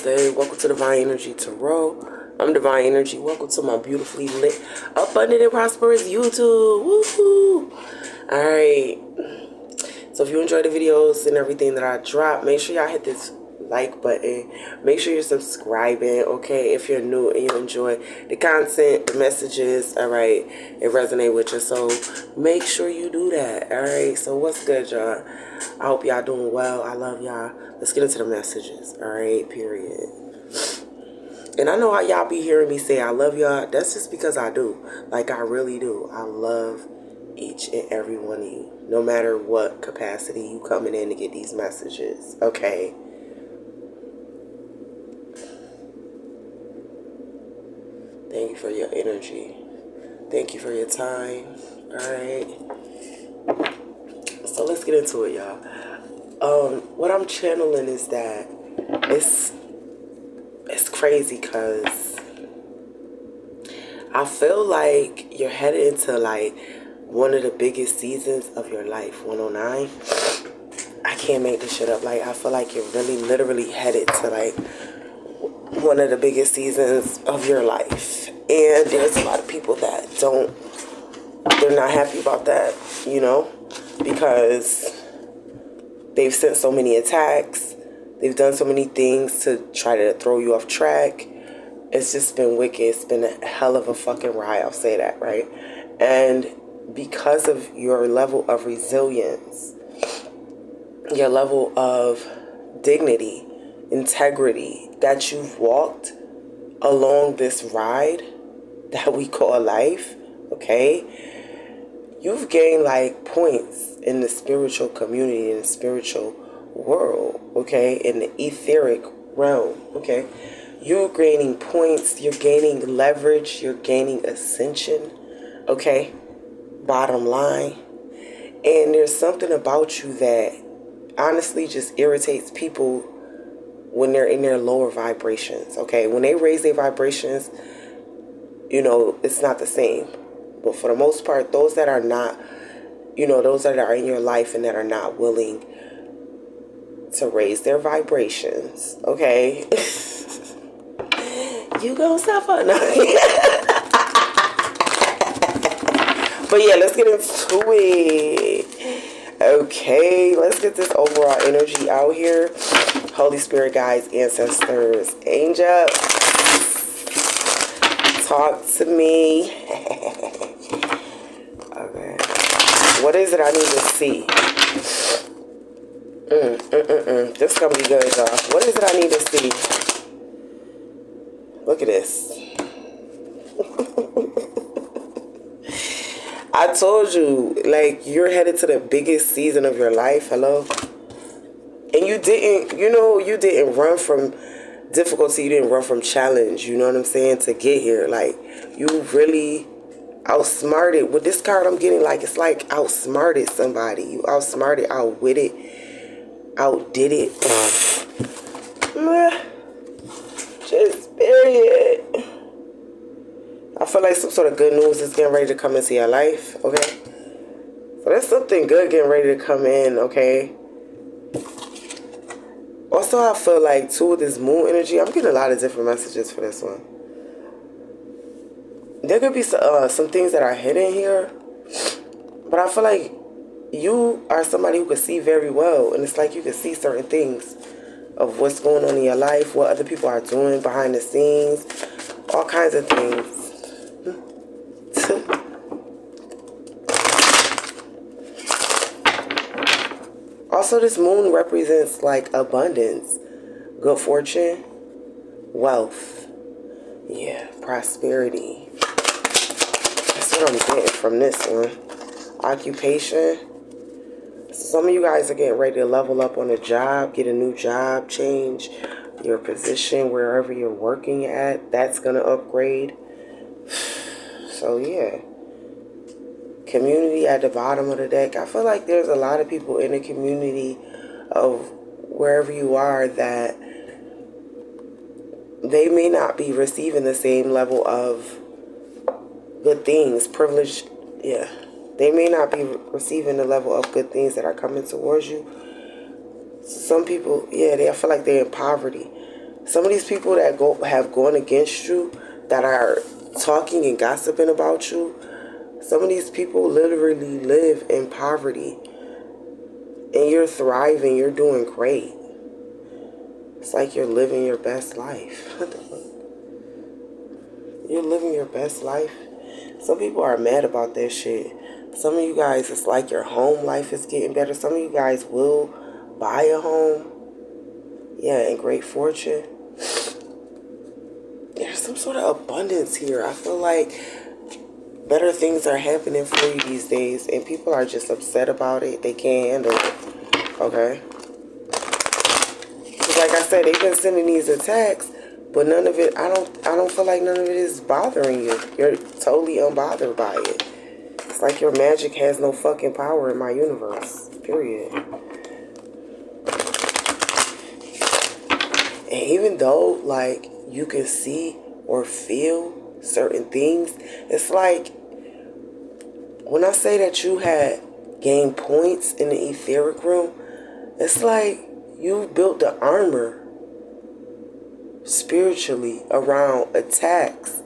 Namaste. Welcome to Divine Energy Tarot. I'm Divine Energy. Welcome to my beautifully lit, abundant, and prosperous YouTube. Woohoo! Alright. So if you enjoy the videos and everything that I drop, make sure y'all hit this like button. Make sure you're subscribing, okay? If you're new and you enjoy the content, the messages, alright, it resonates with you. So make sure you do that, alright? So what's good, y'all? I hope y'all doing well. I love y'all. Let's get into the messages, alright? Period. And I know how y'all be hearing me say I love y'all. That's just because I do. Like, I really do. I love each and every one of you. No matter what capacity you coming in to get these messages, okay? Thank you for your energy. Thank you for your time. Alright. So let's get into it, y'all. What I'm channeling is that it's crazy because I feel like you're headed into like one of the biggest seasons of your life. 109. I can't make this shit up. Like, I feel like you're really literally headed to like one of the biggest seasons of your life. And there's a lot of people that they're not happy about that, you know, because they've sent so many attacks. They've done so many things to try to throw you off track. It's just been wicked. It's been a hell of a fucking ride. I'll say that, right? And because of your level of resilience, your level of dignity, integrity that you've walked along this ride that we call life, okay? You've gained like points in the spiritual community, in the spiritual world, okay? In the etheric realm, okay? You're gaining points, you're gaining leverage, you're gaining ascension, okay? Bottom line. And there's something about you that honestly just irritates people when they're in their lower vibrations, okay? When they raise their vibrations, you know, it's not the same. But for the most part, those that are not, you know, those that are in your life and that are not willing to raise their vibrations, okay? You gonna suffer. No. But yeah, let's get into it. Okay, let's get this overall energy out here. Holy Spirit, guides, ancestors, angels, talk to me. Okay. What is it I need to see? This is gonna be good, y'all. What is it I need to see? Look at this. I told you, like, you're headed to the biggest season of your life. Hello? And you didn't run from difficulty. You didn't run from challenge. You know what I'm saying? To get here. Like, you really outsmarted. With this card I'm getting, like, it's like outsmarted somebody. You outsmarted, outwitted, outdid it. Just period. I feel like some sort of good news is getting ready to come into your life, okay? So there's something good getting ready to come in, okay? Also, I feel like, too, with this moon energy, I'm getting a lot of different messages for this one. There could be some things that are hidden here, but I feel like you are somebody who can see very well, and it's like you can see certain things of what's going on in your life, what other people are doing behind the scenes, all kinds of things. Also, this moon represents like abundance, good fortune, wealth, yeah, prosperity. That's what I'm getting from this one. Occupation. Some of you guys are getting ready to level up on a job, get a new job, change your position wherever you're working at. That's going to upgrade. So, yeah. Community at the bottom of the deck. I feel like there's a lot of people in the community of wherever you are that they may not be receiving the same level of good things, privilege. Yeah. They may not be receiving the level of good things that are coming towards you. Some people, yeah, I feel like they're in poverty. Some of these people that have gone against you, that are talking and gossiping about you, some of these people literally live in poverty. And you're thriving, you're doing great. It's like you're living your best life. What the fuck? You're living your best life. Some people are mad about that shit. Some of you guys, it's like your home life is getting better. Some of you guys will buy a home. Yeah, and great fortune. There's some sort of abundance here. I feel like better things are happening for you these days, and people are just upset about it. They can't handle it. Okay? Because like I said, they've been sending these attacks, but none of it, I don't feel like none of it is bothering you. You're totally unbothered by it. It's like your magic has no fucking power in my universe. Period. And even though, like, you can see or feel certain things, it's like, when I say that you had gained points in the etheric realm, it's like you built the armor spiritually around attacks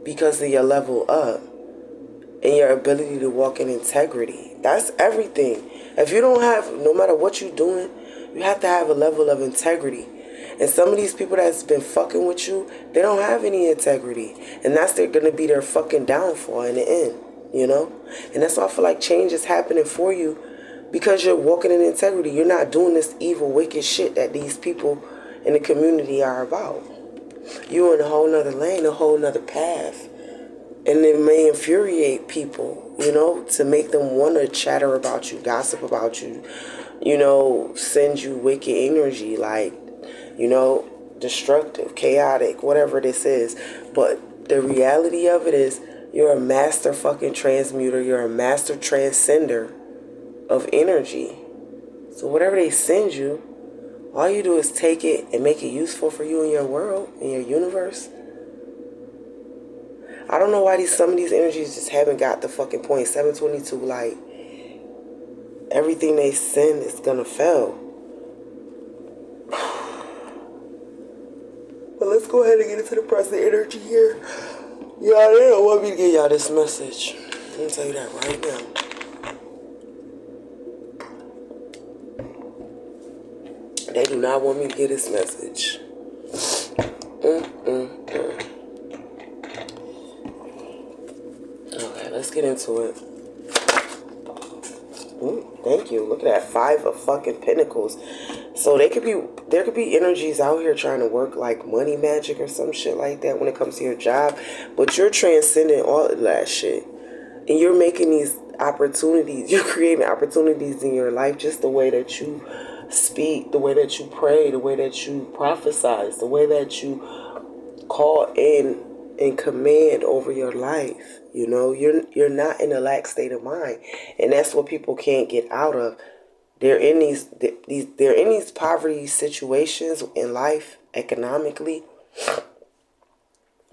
because of your level up and your ability to walk in integrity. That's everything. If you don't have, no matter what you're doing, you have to have a level of integrity. And some of these people that's been fucking with you, they don't have any integrity. And that's going to be their fucking downfall in the end, you know? And that's why I feel like change is happening for you because you're walking in integrity. You're not doing this evil, wicked shit that these people in the community are about. You're in a whole nother lane, a whole nother path. And it may infuriate people, you know, to make them want to chatter about you, gossip about you, you know, send you wicked energy, like, you know, destructive, chaotic, whatever this is. But the reality of it is you're a master fucking transmuter. You're a master transcender of energy. So whatever they send you, all you do is take it and make it useful for you in your world, in your universe. I don't know why some of these energies just haven't got the fucking point. 722, like, everything they send is gonna fail. But let's go ahead and get into the present energy here. Y'all, they don't want me to give y'all this message. I'm gonna tell you that right now. They do not want me to get this message. Okay, let's get into it. Thank you. Look at that, 5 of fucking pentacles. So there could be energies out here trying to work like money magic or some shit like that when it comes to your job, but you're transcending all of that shit, and you're making these opportunities. You're creating opportunities in your life, just the way that you speak, the way that you pray, the way that you prophesize, the way that you call in and command over your life. You know, you're not in a lax state of mind, and that's what people can't get out of. They're in these poverty situations in life economically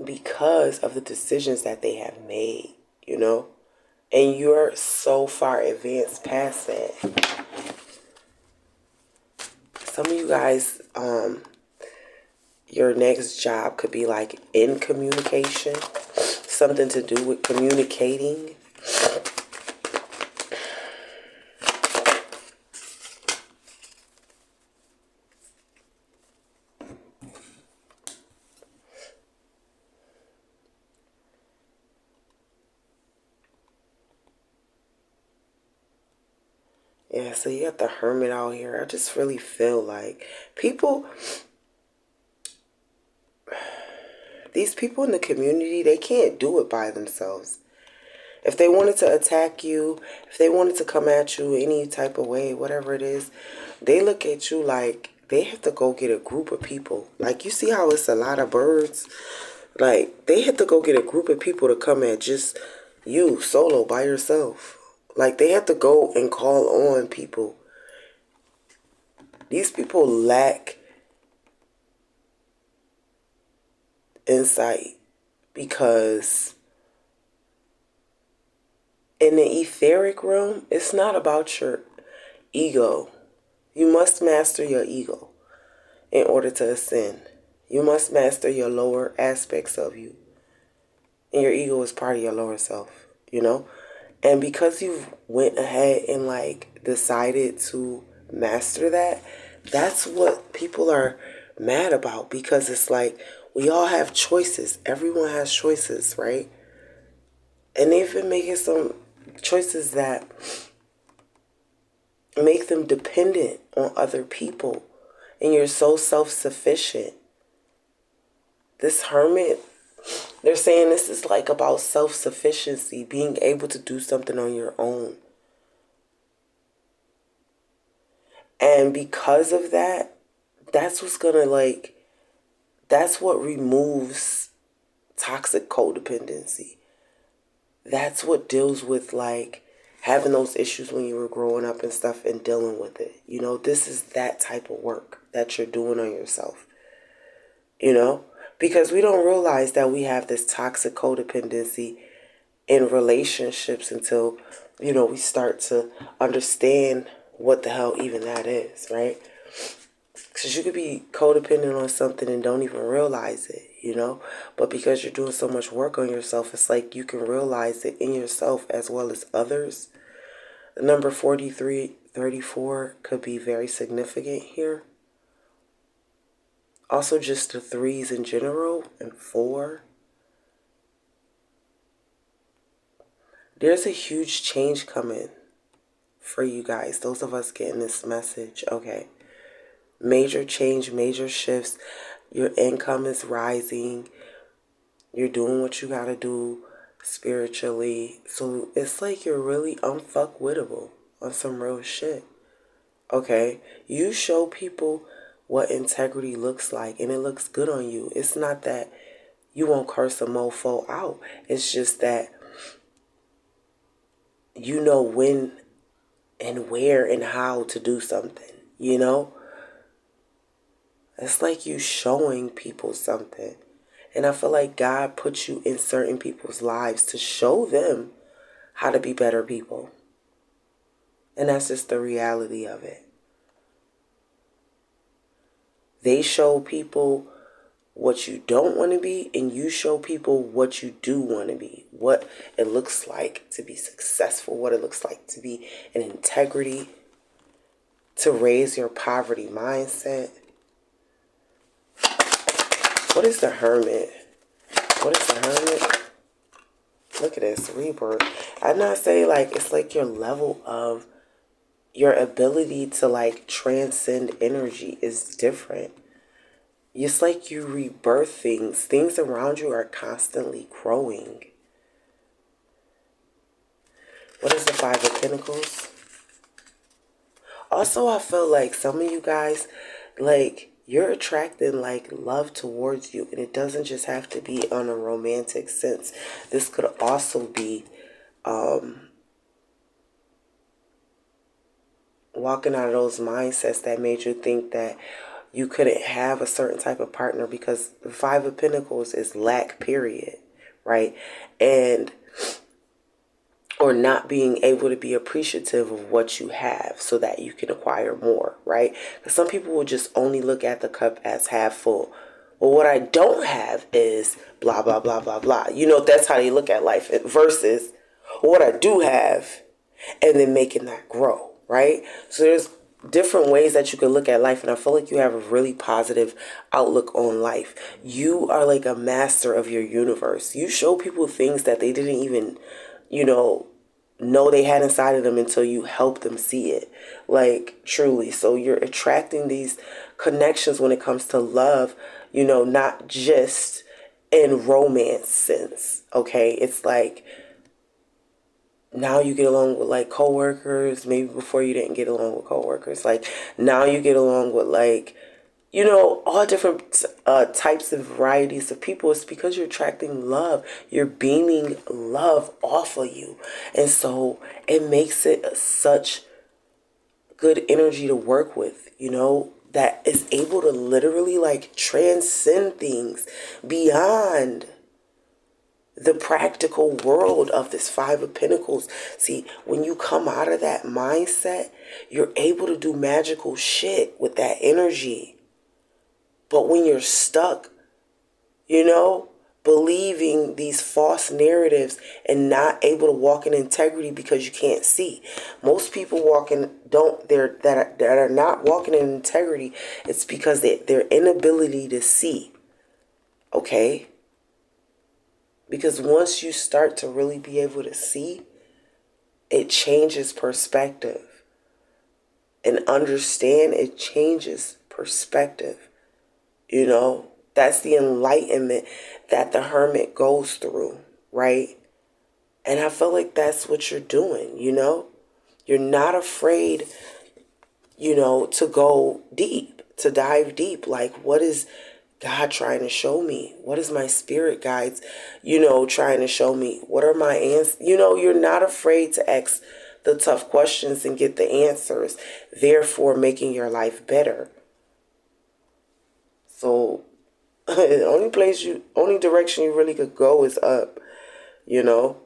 because of the decisions that they have made, you know, and you're so far advanced past that. Some of you guys, your next job could be like in communication, something to do with communicating. Yeah, so you got the Hermit out here. I just really feel like these people in the community, they can't do it by themselves. If they wanted to attack you, if they wanted to come at you any type of way, whatever it is, they look at you like they have to go get a group of people. Like, you see how it's a lot of birds? Like, they have to go get a group of people to come at just you, solo, by yourself. Like, they have to go and call on people. These people lack insight because in the etheric realm, it's not about your ego. You must master your ego. in order to ascend. You must master your lower aspects of you. And your ego is part of your lower self, you know? And because you've went ahead and like decided to master that, that's what people are mad about, because it's like we all have choices. Everyone has choices, right? And they've been making some choices that make them dependent on other people. And you're so self-sufficient. This hermit, they're saying this is like about self-sufficiency, being able to do something on your own. And because of that, that's what's gonna like, that's what removes toxic codependency. That's what deals with like having those issues when you were growing up and stuff and dealing with it. You know, this is that type of work that you're doing on yourself. You know, because we don't realize that we have this toxic codependency in relationships until, you know, we start to understand what the hell even that is, right? Because you could be codependent on something and don't even realize it, you know? But because you're doing so much work on yourself, it's like you can realize it in yourself as well as others. The number 4334 could be very significant here. Also, just the threes in general and 4. There's a huge change coming for you guys. Those of us getting this message, okay. Major change, major shifts. Your income is rising. You're doing what you gotta do spiritually. So it's like you're really unfuckwittable on some real shit. Okay? You show people what integrity looks like, and it looks good on you. It's not that you won't curse a mofo out. It's just that you know when and where and how to do something, you know? It's like you showing people something. And I feel like God puts you in certain people's lives to show them how to be better people. And that's just the reality of it. They show people what you don't want to be, and you show people what you do want to be. What it looks like to be successful, what it looks like to be in integrity, to raise your poverty mindset. What is the hermit? What is the hermit? Look at this, rebirth. I'm not saying like, it's like your level of, your ability to like transcend energy is different. It's like you rebirth things. Things around you are constantly growing. What is the 5 of Pentacles? Also, I feel like some of you guys, like, you're attracting like love towards you, and it doesn't just have to be on a romantic sense. This could also be walking out of those mindsets that made you think that you couldn't have a certain type of partner, because the 5 of Pentacles is lack, period, right? And or not being able to be appreciative of what you have so that you can acquire more, right? Because some people will just only look at the cup as half full. Well, what I don't have is blah, blah, blah, blah, blah. You know, that's how they look at life versus what I do have and then making that grow, right? So there's different ways that you can look at life, and I feel like you have a really positive outlook on life. You are like a master of your universe. You show people things that they didn't even, you know they had inside of them until you help them see it, like, truly. So you're attracting these connections when it comes to love, not just in romance sense, okay? It's like now you get along with like coworkers. Maybe before you didn't get along with coworkers. Like now you get along with like, all different types and varieties of people. It's because you're attracting love. You're beaming love off of you. And so it makes it such good energy to work with, that is able to literally like transcend things beyond the practical world of this 5 of Pentacles. See, when you come out of that mindset, you're able to do magical shit with that energy. But when you're stuck, you know, believing these false narratives and not able to walk in integrity because you can't see. Most people that are not walking in integrity, it's because their inability to see. Okay? Because once you start to really be able to see, it changes perspective. And understand, it changes perspective. You know, that's the enlightenment that the hermit goes through, right? And I feel like that's what you're doing, you know? You're not afraid, you know, to go deep, to dive deep. Like, what is God trying to show me? What is my spirit guides, you know, trying to show me? What are my answers? You know, you're not afraid to ask the tough questions and get the answers, therefore making your life better. So the only direction you really could go is up, you know?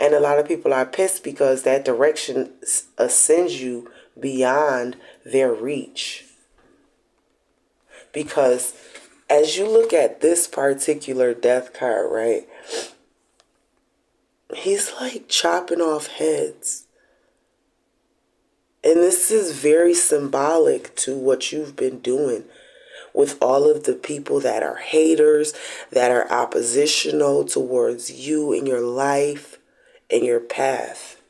And a lot of people are pissed because that direction ascends you beyond their reach. Because as you look at this particular death card, right? He's like chopping off heads. And this is very symbolic to what you've been doing with all of the people that are haters, that are oppositional towards you in your life and your path.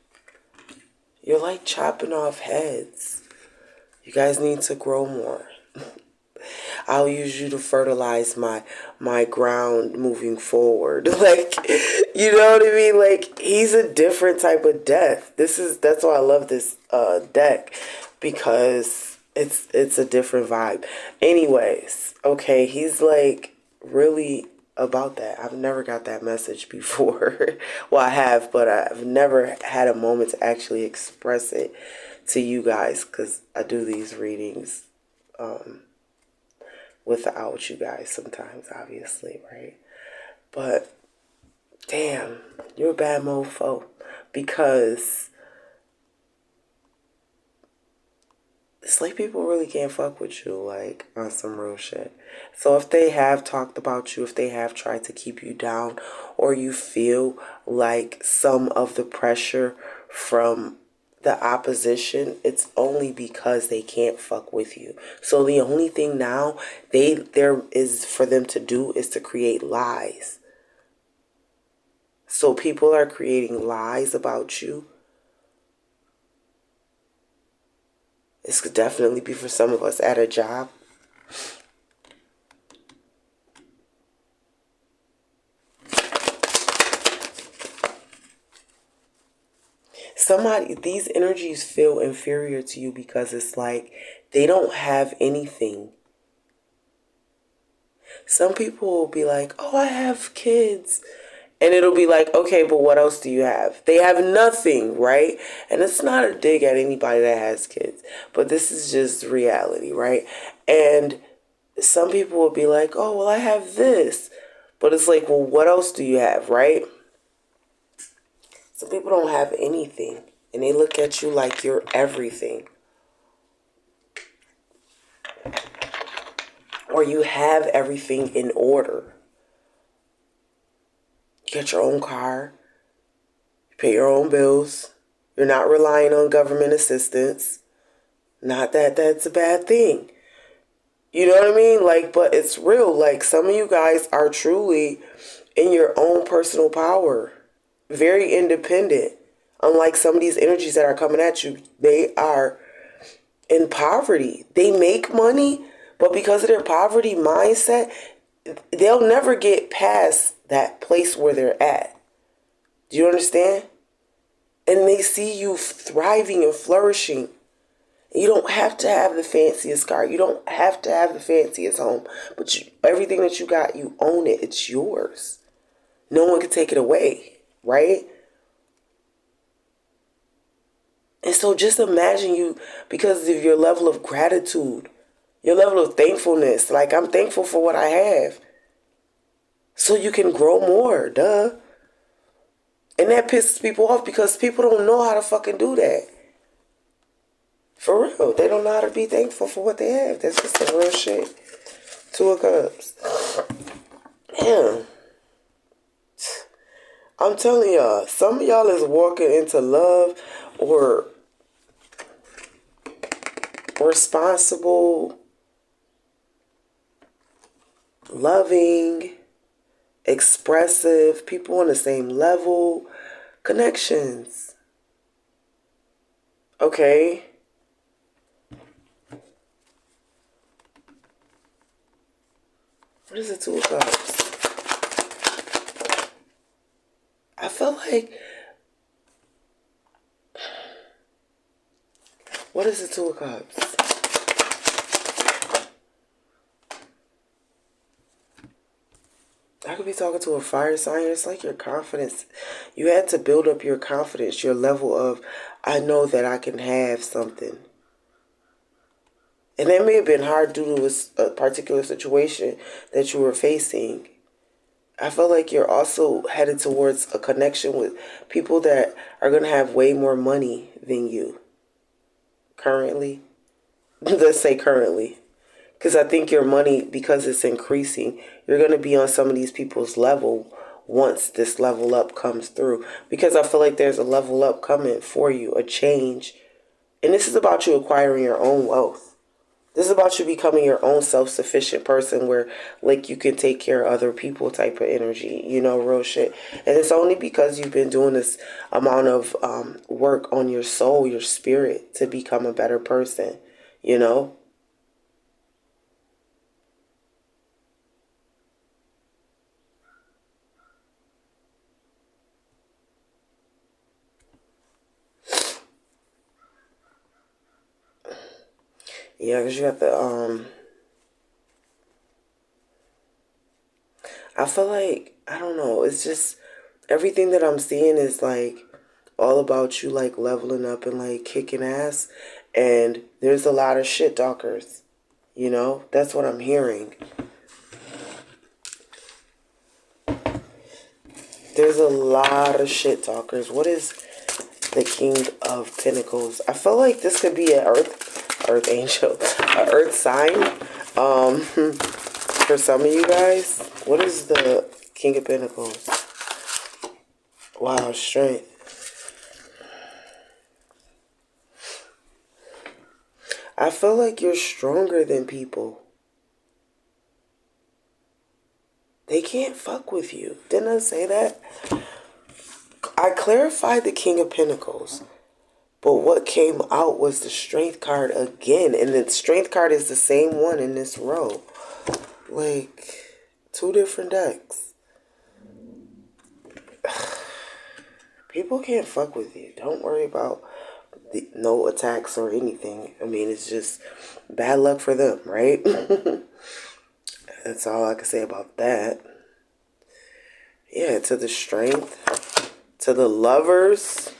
You're like chopping off heads. You guys need to grow more. I'll use you to fertilize my ground moving forward. Like, you know what I mean? Like, he's a different type of death. That's why I love this deck, because it's a different vibe. Anyways, okay, he's like really about that. I've never got that message before. Well, I have, but I've never had a moment to actually express it to you guys, because I do these readings without you guys sometimes, obviously, right? But damn, you're a bad mofo, because it's like people really can't fuck with you, like, on some real shit. So if they have talked about you, if they have tried to keep you down, or you feel like some of the pressure from the opposition, it's only because they can't fuck with you. So the only thing now there is for them to do is to create lies. So people are creating lies about you. This could definitely be for some of us at a job. These energies feel inferior to you because it's like they don't have anything. Some people will be like, oh, I have kids. And it'll be like, okay, but what else do you have? They have nothing, right? And it's not a dig at anybody that has kids, but this is just reality, right? And some people will be like, oh, well, I have this. But it's like, well, what else do you have, right? Some people don't have anything, and they look at you like you're everything. Or you have everything in order. You get your own car, you pay your own bills, you're not relying on government assistance. Not that that's a bad thing. You know what I mean? Like, but it's real. Like, some of you guys are truly in your own personal power. Very independent. Unlike some of these energies that are coming at you, they are in poverty. They make money, but because of their poverty mindset, they'll never get past that place where they're at. Do you understand? And they see you thriving and flourishing. You don't have to have the fanciest car. You don't have to have the fanciest home. But everything that you got, you own it. It's yours. No one can take it away, right? And so just imagine you, because of your level of gratitude, your level of thankfulness. Like, I'm thankful for what I have. So you can grow more, duh. And that pisses people off because people don't know how to fucking do that. For real. They don't know how to be thankful for what they have. That's just the real shit. Two of Cups. Damn. I'm telling y'all, some of y'all is walking into love or responsible, loving, expressive, people on the same level, connections. Okay? What is the Two of Cups? I feel like, what is the Two of Cups? I could be talking to a fire sign. It's like your confidence. You had to build up your confidence, your level of, I know that I can have something. And that may have been hard due to a particular situation that you were facing. I feel like you're also headed towards a connection with people that are going to have way more money than you currently. Let's say currently. Because I think your money, because it's increasing, you're going to be on some of these people's level once this level up comes through. Because I feel like there's a level up coming for you, a change. And this is about you acquiring your own wealth. This is about you becoming your own self-sufficient person where, like, you can take care of other people type of energy, you know, real shit. And it's only because you've been doing this amount of work on your soul, your spirit, to become a better person, you know? Yeah, because you have to, I feel like, I don't know, it's just, everything that I'm seeing is like all about you like leveling up and like kicking ass. And there's a lot of shit talkers, you know? That's what I'm hearing. There's a lot of shit talkers. What is the King of Pentacles? I feel like this could be an earth angel, an earth sign. For some of you guys, what is the King of Pentacles? Wow, strength. I feel like you're stronger than people. They can't fuck with you. Didn't I say that? I clarified the King of Pentacles. But what came out was the Strength card again. And the Strength card is the same one in this row. Like, two different decks. People can't fuck with you. Don't worry about no attacks or anything. I mean, it's just bad luck for them, right? That's all I can say about that. Yeah, to the Strength, to the Lovers,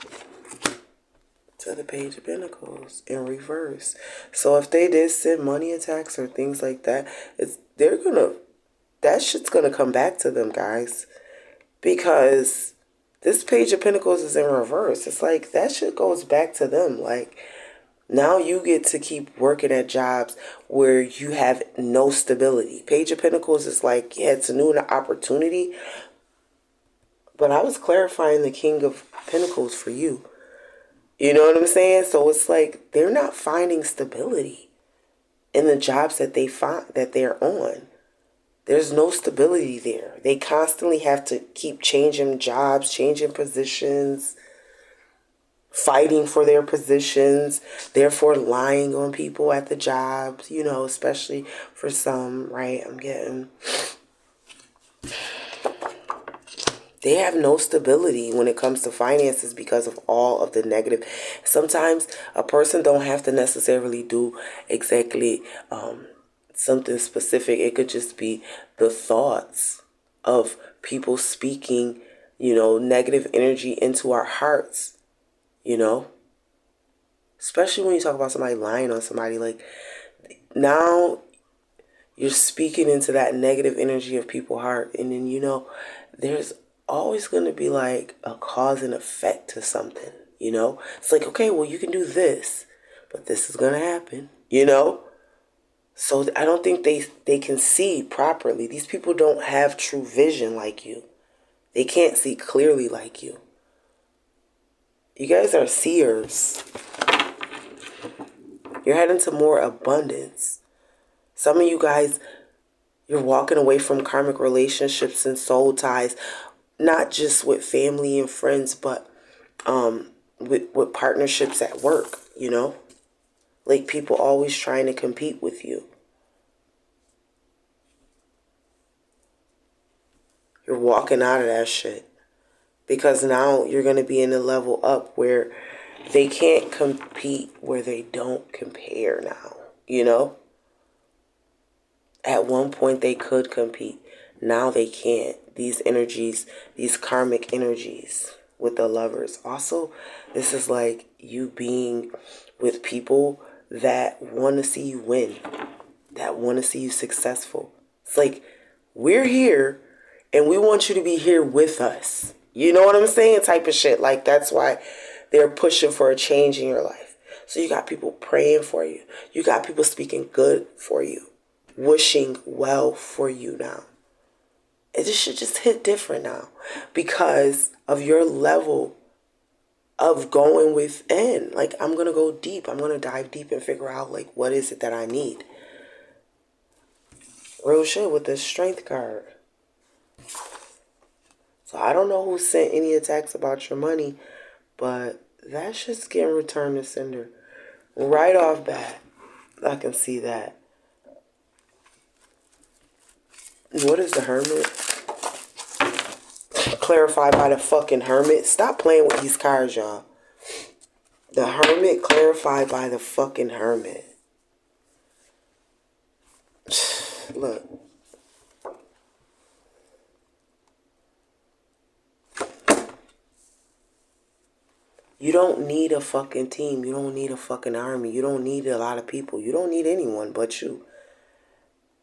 to the Page of Pentacles in reverse. So if they did send money attacks or things like that, that shit's gonna come back to them, guys. Because this Page of Pentacles is in reverse. It's like that shit goes back to them. Like, now you get to keep working at jobs where you have no stability. Page of Pentacles is like, yeah, it's a new opportunity. But I was clarifying the King of Pentacles for you. You know what I'm saying? So it's like they're not finding stability in the jobs that they're on. There's no stability there. They constantly have to keep changing jobs, changing positions, fighting for their positions, therefore lying on people at the jobs, you know, especially for some, right? They have no stability when it comes to finances because of all of the negative. Sometimes a person don't have to necessarily do exactly something specific. It could just be the thoughts of people speaking, you know, negative energy into our hearts, you know. Especially when you talk about somebody lying on somebody, like, now you're speaking into that negative energy of people's heart. And then, you know, there's always going to be like a cause and effect to something, you know. It's like, okay, well, you can do this, but this is going to happen, you know. So I don't think they can see properly. These people don't have true vision like you. They can't see clearly like you. You guys are seers. You're heading to more abundance. Some of you guys, you're walking away from karmic relationships and soul ties, not just with family and friends, but with partnerships at work, you know? Like people always trying to compete with you. You're walking out of that shit. Because now you're going to be in a level up where they can't compete, where they don't compare now, you know? At one point they could compete. Now they can't. These energies, these karmic energies with the lovers. Also, this is like you being with people that want to see you win, that want to see you successful. It's like, we're here and we want you to be here with us. You know what I'm saying? Type of shit. Like, that's why they're pushing for a change in your life. So you got people praying for you. You got people speaking good for you, wishing well for you now. It just should just hit different now because of your level of going within. Like, I'm going to go deep. I'm going to dive deep and figure out, like, what is it that I need? Real shit with the strength card. So I don't know who sent any attacks about your money, but that shit's getting returned to sender. Right off bat, I can see that. What is the Hermit? Clarified by the fucking Hermit. Stop playing with these cards, y'all. The Hermit clarified by the fucking Hermit. Look. You don't need a fucking team. You don't need a fucking army. You don't need a lot of people. You don't need anyone but you.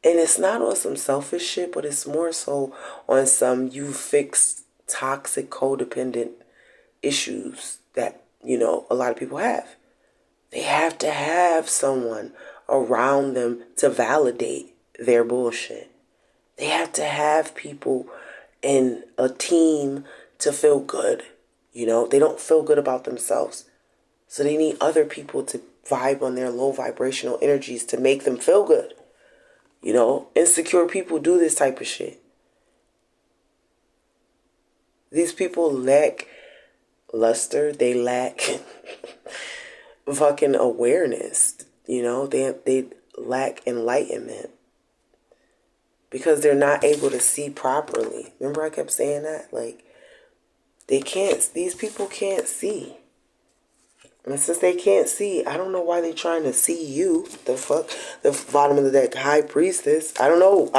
And it's not on some selfish shit, but it's more so on some you fix toxic codependent issues that, you know, a lot of people have. They have to have someone around them to validate their bullshit. They have to have people in a team to feel good. You know, they don't feel good about themselves. So they need other people to vibe on their low vibrational energies to make them feel good. You know, insecure people do this type of shit. These people lack luster. They lack fucking awareness. You know, they lack enlightenment. Because they're not able to see properly. Remember I kept saying that? Like, they can't, these people can't see. And since they can't see, I don't know why they're trying to see you. The fuck? The bottom of the deck, High Priestess. I don't know.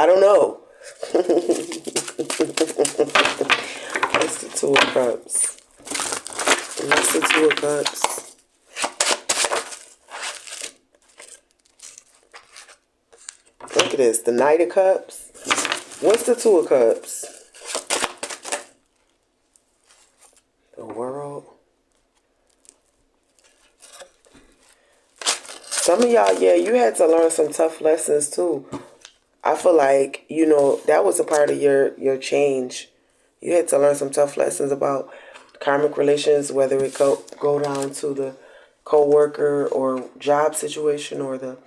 That's the Two of Cups. And that's the Two of Cups. Look at this. The Knight of Cups. What's the Two of Cups? The World. Some of y'all, yeah, you had to learn some tough lessons too. I feel like, you know, that was a part of your change. You had to learn some tough lessons about karmic relations, whether it go down to the co-worker or job situation or the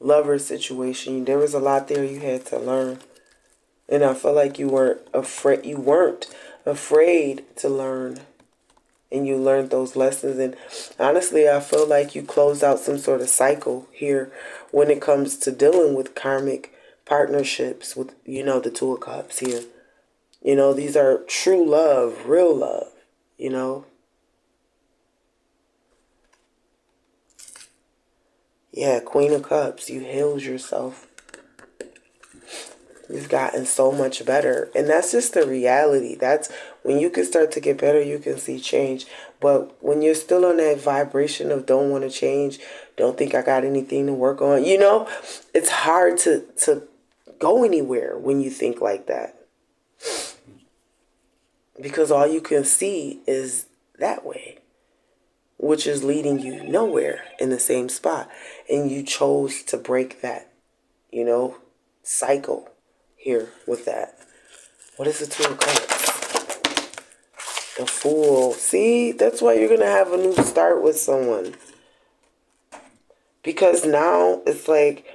lover situation. There was a lot there you had to learn. And I feel like you weren't afraid to learn. And you learned those lessons. And honestly, I feel like you closed out some sort of cycle here when it comes to dealing with karmic partnerships with, you know, the Two of Cups here. You know, these are true love, real love, you know. Yeah, Queen of Cups, you healed yourself. You've gotten so much better. And that's just the reality. That's when you can start to get better, you can see change. But when you're still on that vibration of don't want to change, don't think I got anything to work on, you know, it's hard to go anywhere when you think like that. Because all you can see is that way, which is leading you nowhere in the same spot. And you chose to break that you know, cycle here with that. What is the Two of Cups? The Fool. See, that's why you're going to have a new start with someone. Because now it's like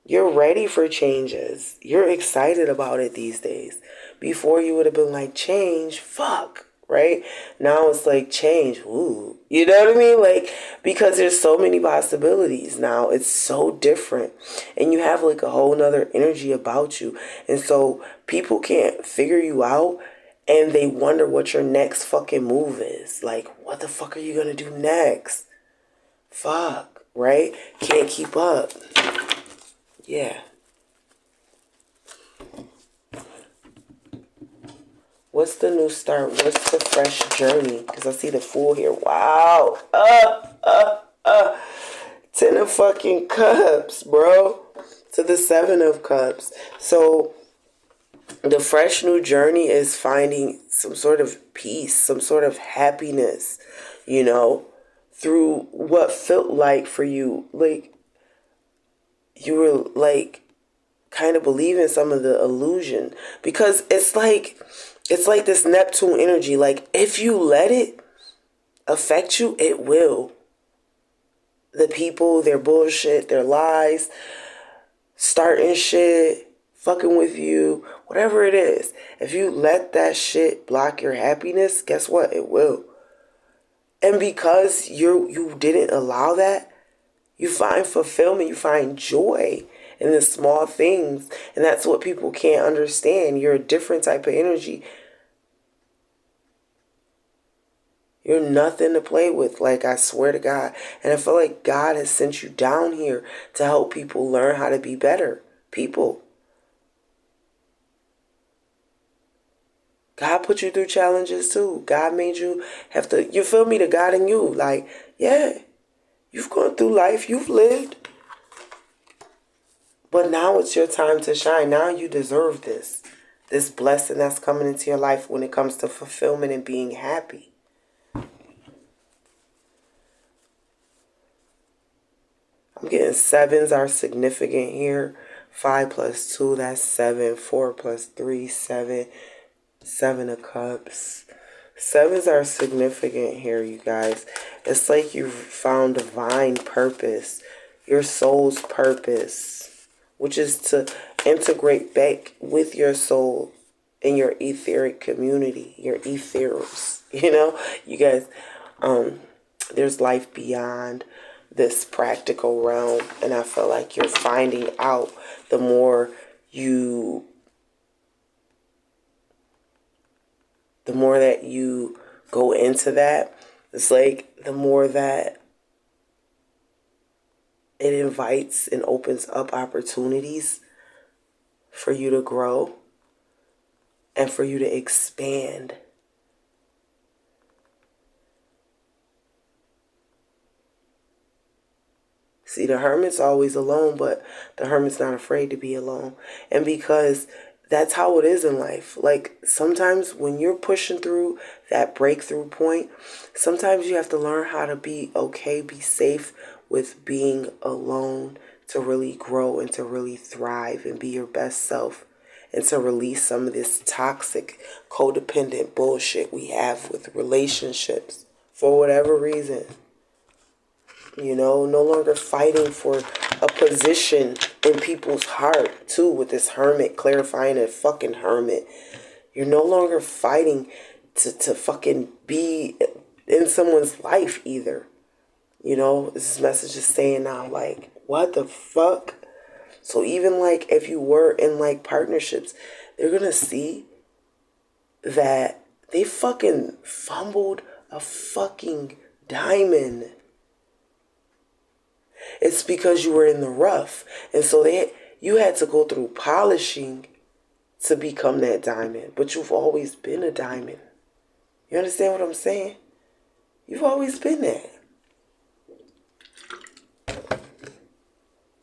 you're ready for changes. You're excited about it these days. Before you would have been like, change, fuck, right? Now it's like, change, ooh. You know what I mean? Like, because there's so many possibilities now. It's so different. And you have like a whole nother energy about you. And so people can't figure you out and they wonder what your next fucking move is. Like, what the fuck are you gonna do next? Fuck, right? Can't keep up. Yeah. What's the new start? What's the fresh journey? Because I see the Fool here. Wow. 10 of fucking cups, bro. To the 7 of cups. So the fresh new journey is finding some sort of peace, some sort of happiness, you know, through what felt like for you. Like, you were like kind of believing some of the illusion. Because it's like this Neptune energy. Like, if you let it affect you, it will. The people, their bullshit, their lies, starting shit, fucking with you, whatever it is. If you let that shit block your happiness, guess what? It will. And because you didn't allow that, you find fulfillment, you find joy in the small things. And that's what people can't understand. You're a different type of energy. You're nothing to play with, like, I swear to God. And I feel like God has sent you down here to help people learn how to be better people. God put you through challenges too. God made you have to, you feel me, the God in you. Like, yeah, you've gone through life, you've lived. But now it's your time to shine. Now you deserve this. This blessing that's coming into your life when it comes to fulfillment and being happy. I'm getting 7s are significant here. 5 plus 2, that's 7. 4 plus 3, 7. 7 of Cups. 7s are significant here, you guys. It's like you've found divine purpose. Your soul's purpose. Which is to integrate back with your soul in your etheric community. Your ethers. You know? You guys, there's life beyond this practical realm, and I feel like you're finding out the more that you go into that. It's like the more that it invites and opens up opportunities for you to grow and for you to expand. See, the hermit's always alone, but the hermit's not afraid to be alone. And because that's how it is in life. Like, sometimes when you're pushing through that breakthrough point, sometimes you have to learn how to be okay, be safe with being alone to really grow and to really thrive and be your best self and to release some of this toxic, codependent bullshit we have with relationships for whatever reason. You know, no longer fighting for a position in people's heart, too, with this hermit clarifying a fucking hermit. You're no longer fighting to fucking be in someone's life either. You know, this message is saying now, like, what the fuck? So even, like, if you were in, like, partnerships, they're gonna see that they fucking fumbled a fucking diamond. It's because you were in the rough. And so you had to go through polishing to become that diamond. But you've always been a diamond. You understand what I'm saying? You've always been that.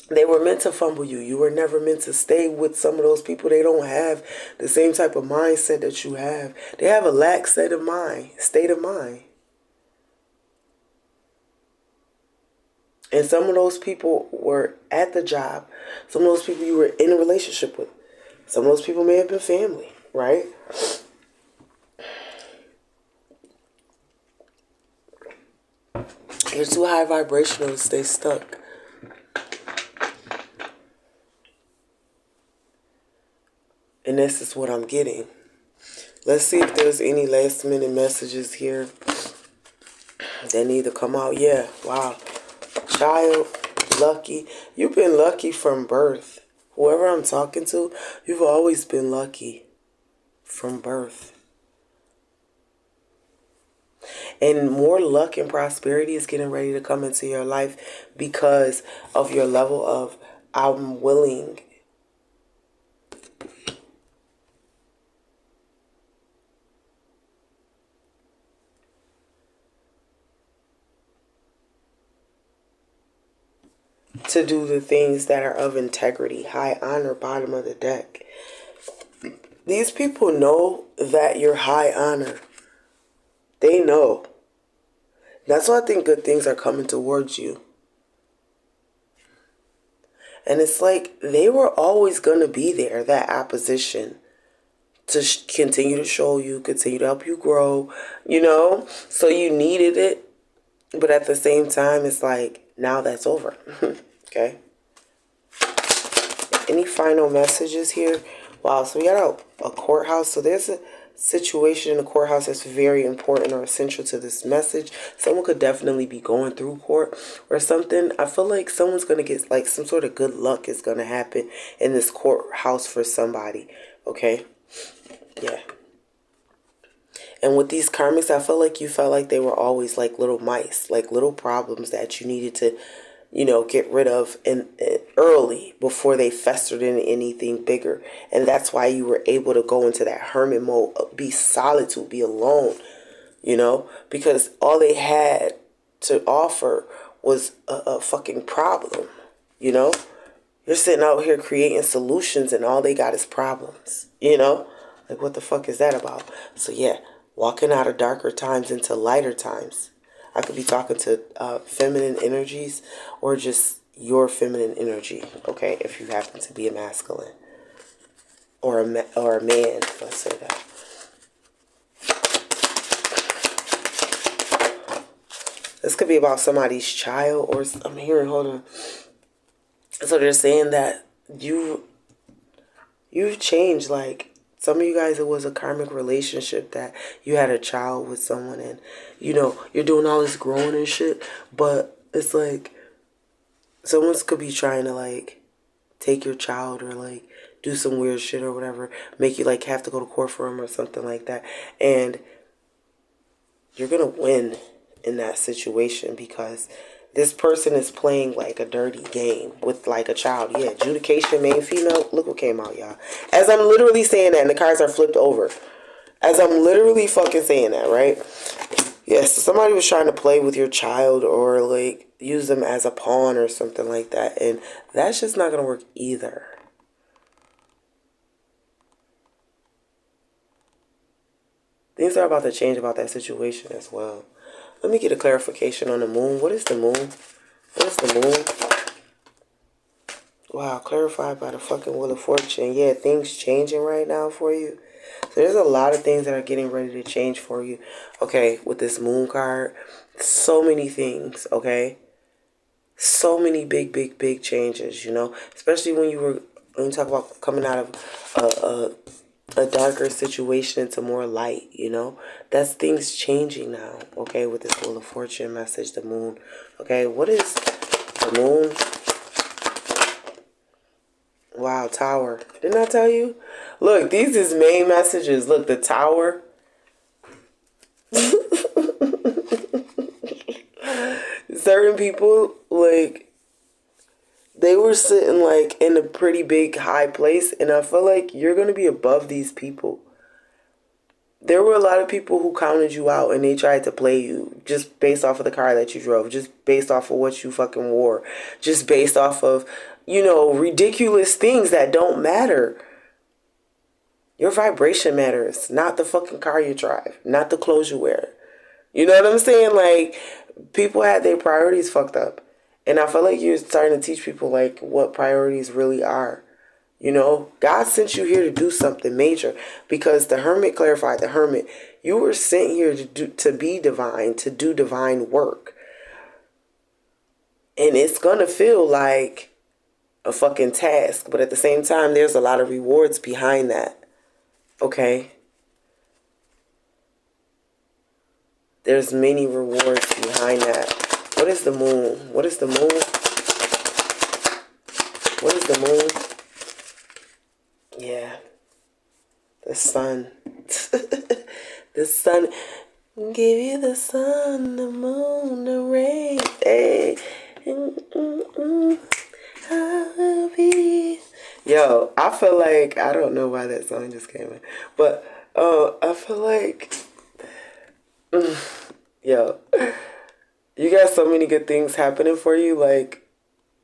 They were meant to fumble you. You were never meant to stay with some of those people. They don't have the same type of mindset that you have. They have a lack state of mind. And some of those people were at the job. Some of those people you were in a relationship with. Some of those people may have been family, right? You're too high vibrational to stay stuck. And this is what I'm getting. Let's see if there's any last minute messages here that need to come out. Yeah, wow. Child, lucky. You've been lucky from birth. Whoever I'm talking to, you've always been lucky from birth. And more luck and prosperity is getting ready to come into your life because of your level of I'm willing to do the things that are of integrity. High honor, bottom of the deck. These people know that you're high honor. They know. That's why I think good things are coming towards you. And it's like they were always going to be there, that opposition, to continue to show you, continue to help you grow, So you needed it. But at the same time, it's like, now that's over. Okay? Any final messages here? Wow, so we got a courthouse. So there's a situation in the courthouse that's very important or essential to this message. Someone could definitely be going through court or something. I feel like someone's going to get like some sort of good luck is going to happen in this courthouse for somebody. Okay? Yeah. And with these karmics, I feel like you felt like they were always like little mice, like little problems that you needed to get rid of early before they festered into anything bigger. And that's why you were able to go into that hermit mode, be solitude, be alone, because all they had to offer was a fucking problem, You're sitting out here creating solutions and all they got is problems, Like, what the fuck is that about? So, yeah, walking out of darker times into lighter times. I could be talking to feminine energies or just your feminine energy, okay, if you happen to be a masculine or a man, let's say that. This could be about somebody's child or I'm hearing, hold on. So they're saying that you've changed, like, some of you guys, it was a karmic relationship that you had a child with someone and, you're doing all this growing and shit. But it's like someone could be trying to, like, take your child or, like, do some weird shit or whatever. Make you, like, have to go to court for them or something like that. And you're going to win in that situation because this person is playing like a dirty game with like a child. Yeah, adjudication, male, female. Look what came out, y'all. As I'm literally saying that and the cards are flipped over. As I'm literally fucking saying that, right? Yes, so somebody was trying to play with your child or like use them as a pawn or something like that. And that's just not going to work either. Things are about to change about that situation as well. Let me get a clarification on the moon. What is the moon? What is the moon? Wow, clarified by the fucking Wheel of Fortune. Yeah, things changing right now for you. So there's a lot of things that are getting ready to change for you. Okay, with this moon card, so many things, okay? So many big changes, Especially when you talk about coming out of a darker situation into more light, That's things changing now, okay, with this Wheel of Fortune message, the moon. Okay, what is the moon? Wow, Tower. Didn't I tell you? Look, these is main messages. Look, the Tower. Certain people, like, they were sitting like in a pretty big high place, and I feel like you're going to be above these people. There were a lot of people who counted you out and they tried to play you just based off of the car that you drove, just based off of what you fucking wore, just based off of, ridiculous things that don't matter. Your vibration matters, not the fucking car you drive, not the clothes you wear. You know what I'm saying? Like, people had their priorities fucked up. And I feel like you're starting to teach people like what priorities really are. You know, God sent you here to do something major because the hermit clarified the hermit. You were sent here to be divine, to do divine work. And it's going to feel like a fucking task, but at the same time there's a lot of rewards behind that. Okay? There's many rewards behind that. What is the moon? What is the moon? What is the moon? Yeah. The sun. The sun. Give you the sun, the moon, the rain. Hey. I will be. Yo, I feel like, I don't know why that song just came in. But I feel like, yo, you got so many good things happening for you. Like,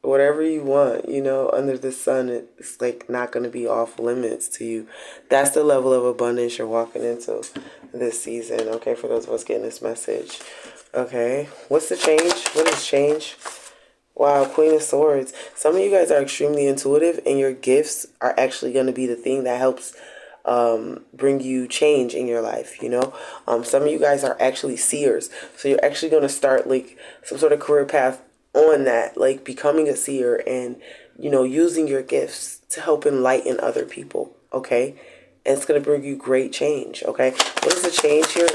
whatever you want, you know, under the sun, it's like not going to be off limits to you. That's the level of abundance you're walking into this season. Okay, for those of us getting this message. Okay, what's the change? What is change? Wow, Queen of Swords. Some of you guys are extremely intuitive, and your gifts are actually going to be the thing that helps bring you change in your life, you know. Some of you guys are actually seers, so you're actually going to start like some sort of career path on that, like becoming a seer and, you know, using your gifts to help enlighten other people. Okay, and it's going to bring you great change. Okay, what is the change here?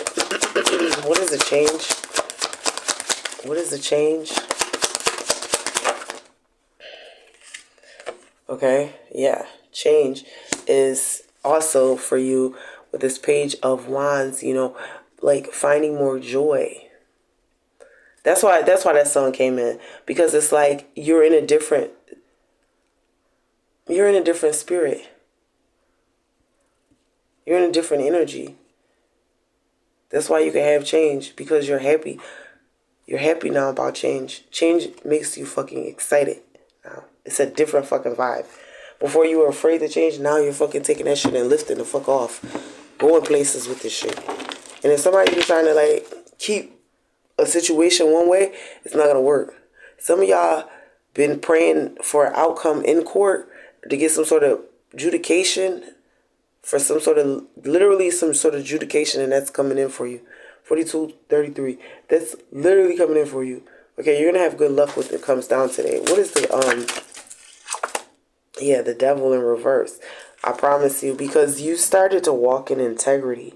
What is the change? What is the change? Okay, yeah, change is also for you with this Page of Wands, you know, like finding more joy. That's why that song came in, because it's like you're in a different spirit. You're in a different energy. That's why you can have change, because you're happy. You're happy now about change. Change makes you fucking excited now. It's a different fucking vibe. Before you were afraid to change, now you're fucking taking that shit and lifting the fuck off. Going places with this shit. And if somebody be trying to like keep a situation one way, it's not gonna work. Some of y'all been praying for an outcome in court to get some sort of adjudication, for some sort of, literally some sort of adjudication, and that's coming in for you. 4233. That's literally coming in for you. Okay, you're gonna have good luck with it comes down today. What is the yeah, the devil in reverse. I promise you, because you started to walk in integrity.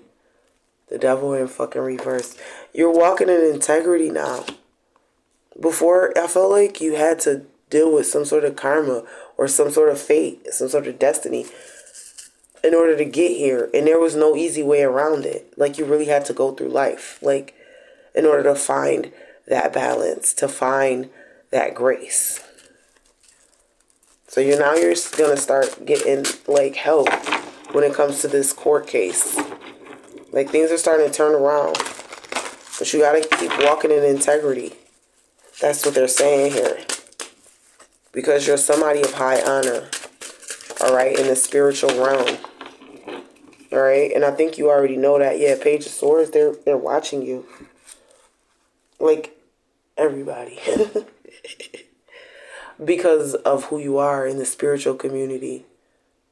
The devil in fucking reverse. You're walking in integrity now. Before, I felt like you had to deal with some sort of karma or some sort of fate, some sort of destiny in order to get here. And there was no easy way around it. Like, you really had to go through life, like, in order to find that balance, to find that grace. So you're gonna start getting like help when it comes to this court case. Like, things are starting to turn around. But you gotta keep walking in integrity. That's what they're saying here. Because you're somebody of high honor. Alright, in the spiritual realm. Alright, and I think you already know that. Yeah, Page of Swords, they're watching you. Like, everybody. Because of who you are in the spiritual community.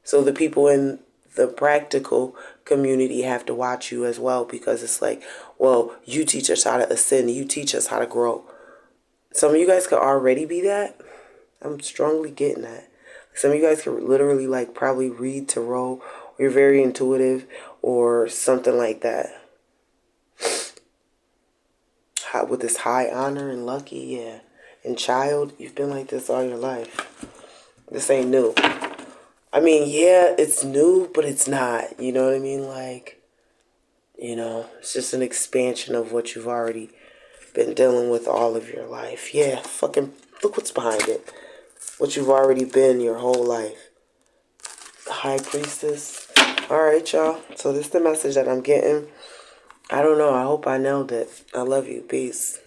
So the people in the practical community have to watch you as well, because it's like, well, you teach us how to ascend. You teach us how to grow. Some of you guys could already be that. I'm strongly getting that. Some of you guys could literally like probably read tarot, or you're very intuitive or something like that. With this high honor and lucky, yeah. And child, you've been like this all your life. This ain't new. I mean, yeah, it's new, but it's not. You know what I mean? Like, you know, it's just an expansion of what you've already been dealing with all of your life. Yeah, fucking look what's behind it. What you've already been your whole life. High Priestess. Alright, y'all. So this is the message that I'm getting. I don't know. I hope I nailed it. I love you. Peace.